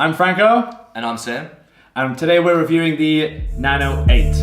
I'm Franco. And I'm Sam. And today we're reviewing the Nano 8.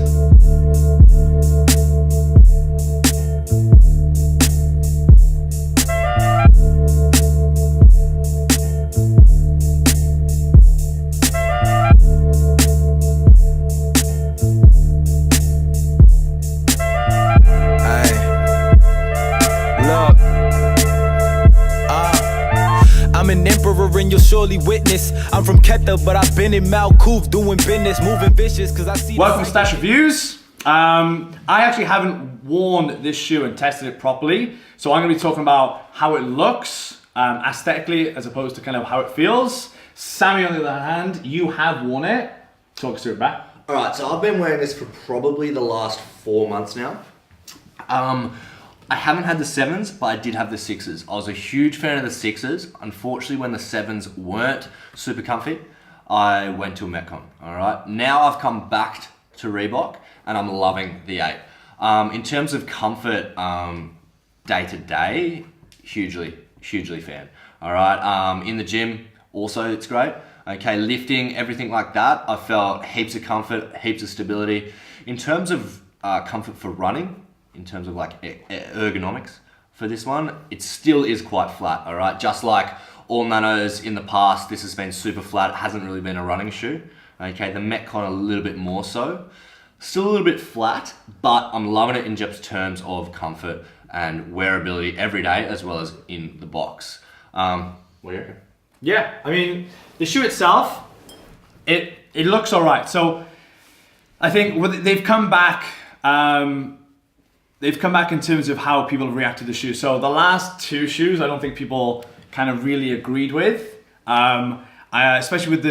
I'm an emperor and you'll surely witness. I'm from Keta, but I've been in Malkouf doing business, moving vicious, cause I see. Welcome to Stash Reviews. I actually haven't worn this shoe and tested it properly, so I'm gonna be talking about how it looks aesthetically as opposed to kind of how it feels. Sammy, on the other hand, you have worn it. Talk us through it back. Alright, so I've been wearing this for probably the last 4 months now. I haven't had the 7s, but I did have the 6s. I was a huge fan of the 6s. Unfortunately, when the 7s weren't super comfy, I went to a Metcon, alright? Now I've come back to Reebok, and I'm loving the 8. In terms of comfort, day to day, hugely fan, alright? In the gym, also it's great. Okay, lifting, everything like that, I felt heaps of comfort, heaps of stability. In terms of comfort for running, in terms of like ergonomics for this one, it still is quite flat, all right? Just like all Nanos in the past, this has been super flat. It hasn't really been a running shoe, okay? The Metcon a little bit more so. Still a little bit flat, but I'm loving it in just terms of comfort and wearability every day, as well as in the box. What do you reckon? Yeah, I mean, the shoe itself, it looks all right. So I think they've come back, in terms of how people have reacted to the shoe. So the last 2 shoes, I don't think people kind of really agreed with, especially with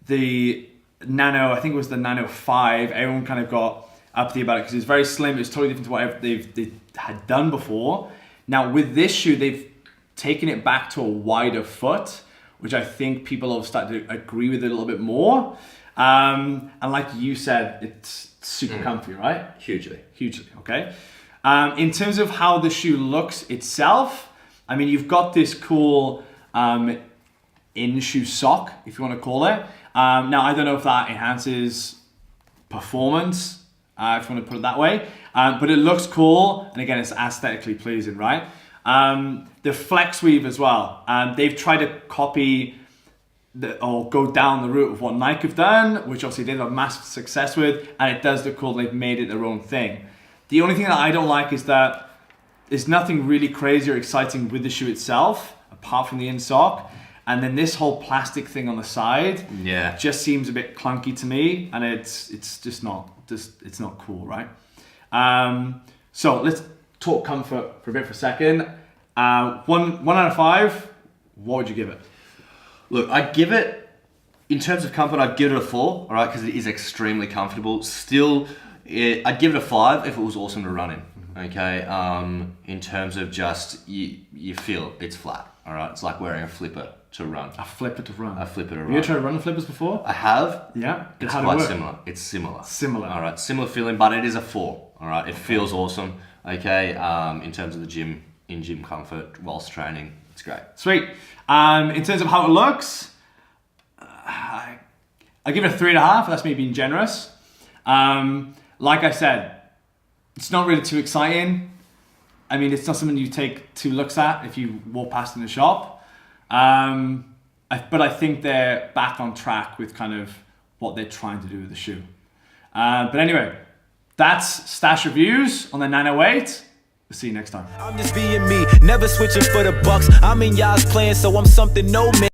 the Nano. I think it was the Nano 5. Everyone kind of got uppity about it because it's very slim. It's totally different to what they had done before. Now with this shoe, they've taken it back to a wider foot, which I think people have started to agree with it a little bit more. And like you said, it's super comfy, right? Hugely, okay. In terms of how the shoe looks itself, I mean, you've got this cool in-shoe sock, if you want to call it. Now, I don't know if that enhances performance, if you want to put it that way, but it looks cool, and again, it's aesthetically pleasing, right? The flex weave as well. They've tried to copy or go down the route of what Nike have done, which obviously they've had massive success with, and it does look cool. They've made it their own thing. The only thing that I don't like is that there's nothing really crazy or exciting with the shoe itself, apart from the in-sock. And then this whole plastic thing on the side, just seems a bit clunky to me, and it's just not cool, right? So let's talk comfort for a second. 1 out of 5. What would you give it? Look, I'd give it, in terms of comfort, I'd give it a 4, all right, because it is extremely comfortable. Still, I'd give it a 5 if it was awesome to run in, okay? In terms of just, you feel it's flat, all right? It's like wearing a flipper to run. A flipper to run? A flipper to run. Have you ever tried running flippers before? I have. Yeah? It's quite similar. It's similar. Similar. All right, similar feeling, but it is a 4, all right? It feels awesome, okay? In terms of the gym, in-gym comfort, whilst training, it's great. Sweet. In terms of how it looks, I give it a 3.5. That's me being generous. Like I said, it's not really too exciting. I mean, it's not something you take 2 looks at if you walk past in the shop. But I think they're back on track with kind of what they're trying to do with the shoe. But anyway, that's Stash Reviews on the Nano 8. We'll see you next time. I'm just being me, never switching for the bucks. I'm in y'all's plan, so I'm something no man.